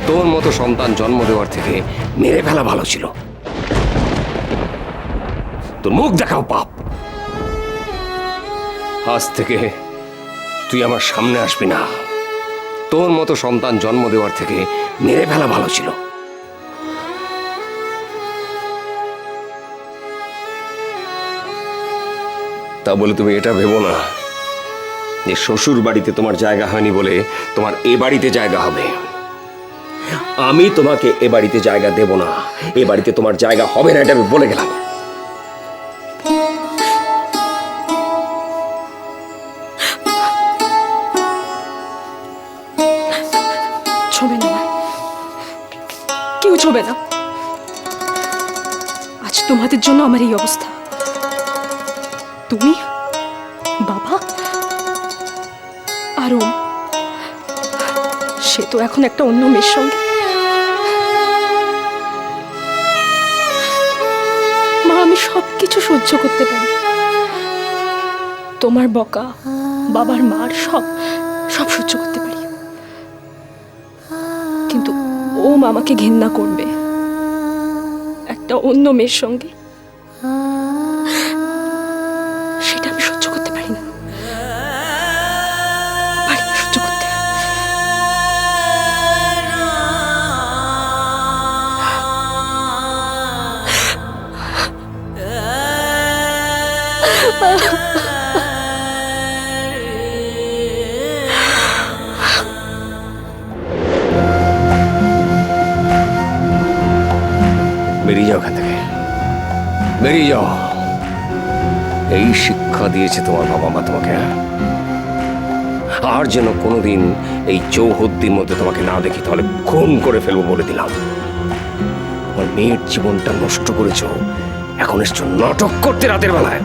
তোর মতো সন্তান জন্ম দেওয়ার থেকে মেরে ফেলা ভালো ছিল। তোর মুখ দেখাও পাপ। আজ থেকে তুই আমার সামনে আসবি না। তোর মতো সন্তান জন্ম দেওয়ার থেকে মেরে ফেলা ভালো ছিল। তা বলে তুমি এটা ভেবো না যে শ্বশুর বাড়িতে তোমার জায়গা হয়নি বলে তোমার এ বাড়িতে জায়গা হবে। আমি তোমাকে এ বাড়িতে জায়গা দেব না, এ বাড়িতে তোমার জায়গা হবে না, এটা আমি বলে গেলাম। ছবে না, কেউ ছবে না। আজ তোমাদের জন্য আমার এই অবস্থা। তুমি, বাবা আর ওম, সে তো এখন একটা অন্য মেয়ের সঙ্গে। মা, আমি সবকিছু সহ্য করতে পারি, তোমার বকা, বাবার মার, সব সব সহ্য করতে পারি, কিন্তু ওম আমাকে ঘেন্না করবে একটা অন্য মেয়ের সঙ্গে, সেটা আমি সহ্য করতে পারি না। পারি না সহ্য করতে। বেরিয়ে যাও এখান থেকে, বেরিয়ে যাও। এই শিক্ষা দিয়েছে তোমার বাবা মা তোমাকে। আর যেন কোনোদিন এই চৌহদ্দির মধ্যে তোমাকে না দেখি, তাহলে খুন করে ফেলবো বলে দিলাম। আমার মেয়ের জীবনটা নষ্ট করেছো, এখন এসছো নাটক করতে রাতের বেলায়।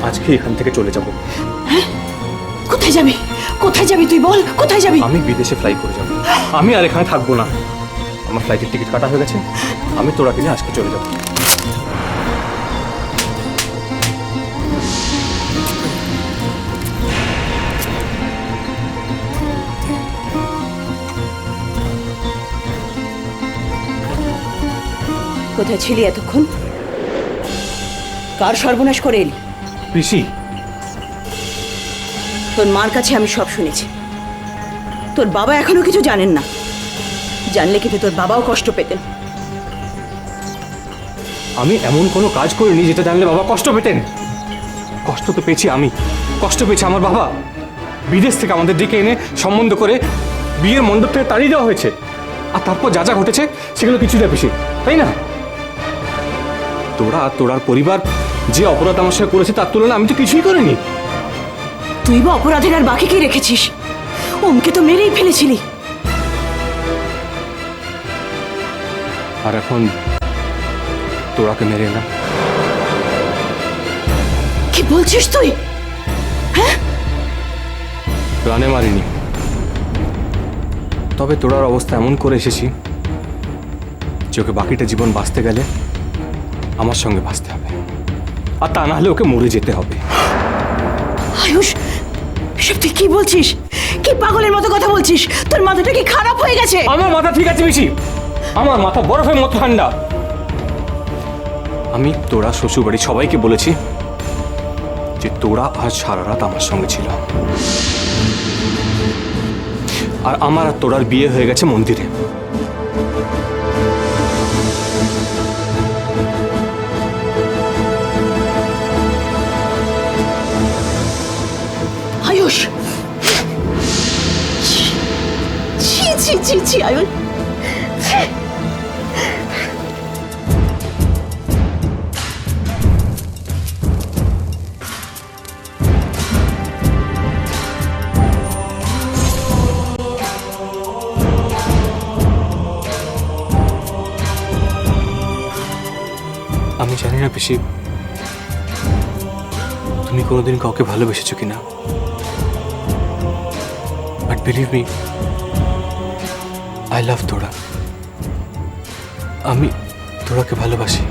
আজকে এখান থেকে চলে যাব। কোথায় যাবি? কোথায় যাবি তুই বল, কোথায় যাবি? আমি বিদেশে ফ্লাই করে যাব। আমি আর এখানে থাকবো না। আমার ফ্লাইটের টিকিট কাটা হয়ে গেছে। আমি তোরাকে নিয়ে আজকে চলে যাব। কোথায় ছিলি এতক্ষণ? কার সর্বনাশ করে এলি? ঋষি, তোর মার কাছে আমি সব শুনেছি। তোর বাবা এখনো কিছু জানেন না। জানলে কিন্তু তোর বাবাও কষ্ট পেতেন। আমি এমন কোনো কাজ করিনি যেটা জানলে বাবা কষ্ট পেতেন। কষ্ট তো পেয়েছি আমি, কষ্ট পেয়েছি আমার বাবা। বিদেশ থেকে আমাদের দিকে এনে সম্বন্ধ করে বিয়ের মণ্ডপ থেকে তাড়িয়ে দেওয়া হয়েছে। আর তারপর যা যা ঘটেছে সেগুলো কিছুই না পিসি, তাই না? তোরা আর তোরার পরিবার যে অপরাধ আমার সাথে করেছে তার তুলনায় আমি তো কিছুই করিনি। তুই বা অপরাধের আর বাকি কি রেখেছিস? ওমকে তো মেরেই ফেলেছিলি। আর এখন তোরাকে মেরে এলাম। কি বলছিস তুই? প্রাণে মারিনি, তবে তোরার অবস্থা এমন করে এসেছি যে ওকে বাকিটা জীবন বাঁচতে গেলে আমার সঙ্গে বাঁচতে হবে, আর তা না হলে ওকে মরে যেতে হবে। আয়ুষ, এসব তুই কি বলছিস? কি পাগলের মতো কথা বলছিস? তোর মাথাটা কি খারাপ হয়ে গেছে? আমার মাথা ঠিক আছে বেশি, আমার মাথা বরফের মতো ঠান্ডা। আমি তোরা শ্বশুরবাড়ি সবাইকে বলেছি যে তোরা আজ সারা রাত আমার সঙ্গে ছিল, আর আমার আর তোরার বিয়ে হয়ে গেছে মন্দিরে। আয়ুষ, ছি ছি ছি ছি আয়ুষ, ছি। আমি জানি না পিসি, তুমি কোনোদিন কাউকে ভালোবেসেছো কিনা, but believe me, I love তোরা। আমি তোরাকে ভালোবাসি।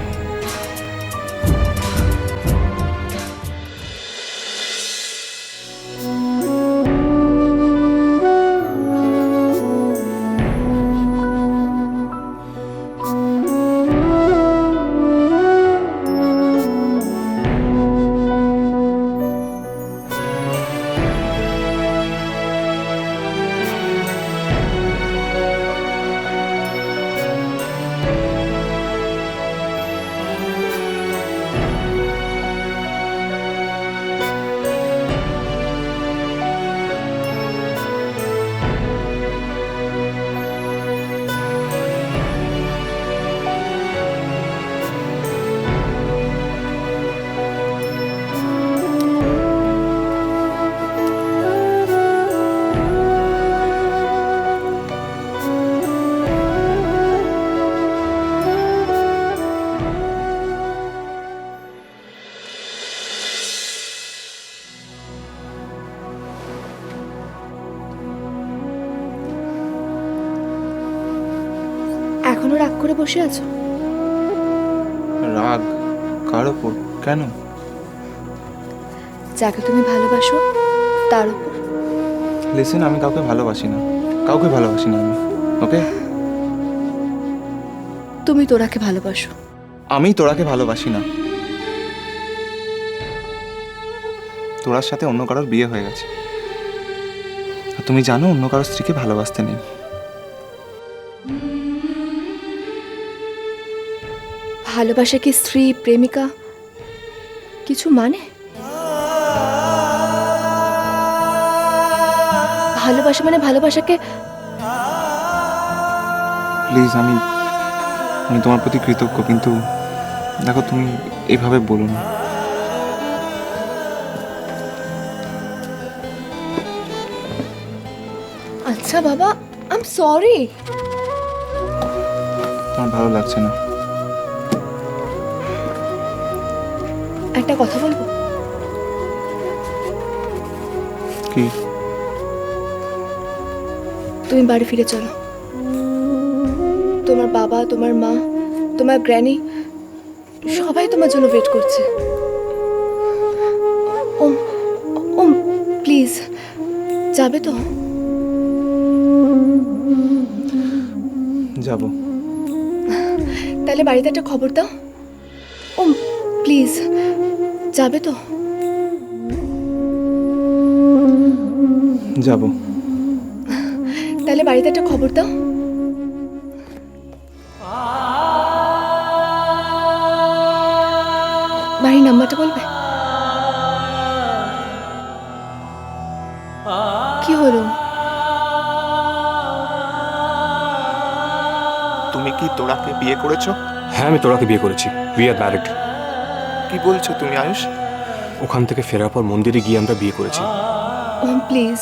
এখনো রাগ করে বসে আছো? রাগ কার ওপর? কেন? যাকে তুমি ভালোবাসো তার উপর। লিসেন, আমি কাউকে ভালোবাসি না, কাউকে ভালোবাসি না আমি। ওকে, তুমি তোরাকে ভালোবাসো। আমি তোরাকে ভালোবাসি না। তোরার সাথে অন্য কারোর বিয়ে হয়ে গেছে, আর তুমি জানো অন্য কারোর স্ত্রীকে ভালোবাসতে নেই। ভালোবাসা কি স্ত্রী, প্রেমিকা কিছু মানে? ভালোবাসা মানে ভালোবাসাকে। প্লিজ, আমি তোমার প্রতি কৃতজ্ঞ, কিন্তু দেখো তুমি এইভাবে বলো না। আচ্ছা বাবা, আই এম সরি। তোমার ভালো লাগছে না? একটা কথা বলবো? কি? তুমি বাড়ি ফিরে চলো। তোমার বাবা, তোমার মা, তোমার গ্র্যানি সবাই তোমার জন্য ওয়েট করছে। ওম ওম প্লিজ, যাবে তো? যাব। তাহলে বাড়িতে একটা খবর দাও। ওম প্লিজ, যাবে তো? যাব। তাহলে বাড়িতে একটা খবর দাও। বাড়ির নাম্বারটা বলবে? কি হলো? তুমি কি তোরাকে বিয়ে করেছো? হ্যাঁ, আমি তোরাকে বিয়ে করেছি। We are married. কি বলছো তুমি আয়ুষ? ওখান থেকে ফেরার পর মন্দিরে গিয়ে আমরা বিয়ে করেছি। ওম প্লিজ,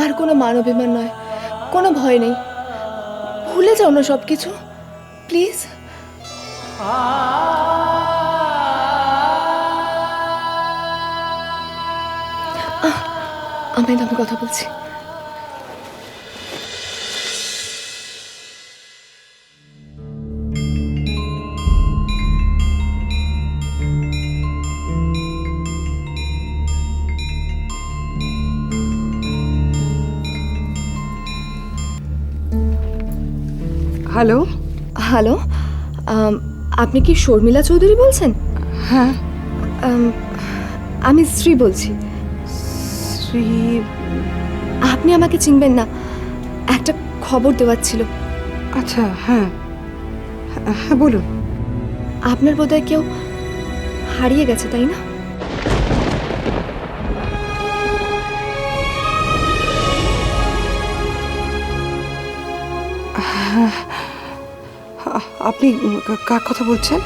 আর কোনো মান অভিমান নয়, কোনো ভয় নেই, ভুলে যাও না সব কিছু প্লিজ। আমি কথা বলছি। হ্যালো। হ্যালো, আপনি কি শর্মিলা চৌধুরী বলছেন? হ্যাঁ, আমি শ্রী বলছি। শ্রী? আপনি আমাকে চিনবেন না, একটা খবর দেওয়ার ছিল। আচ্ছা, হ্যাঁ হ্যাঁ বলুন। আপনার বোধহয় কেউ হারিয়ে গেছে, তাই না? আপনি কার কথা বলছেন?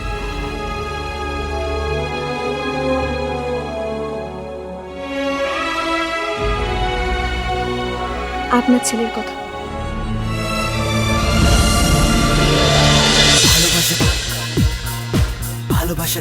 আপনার ছেলের কথা। ভালোবাসা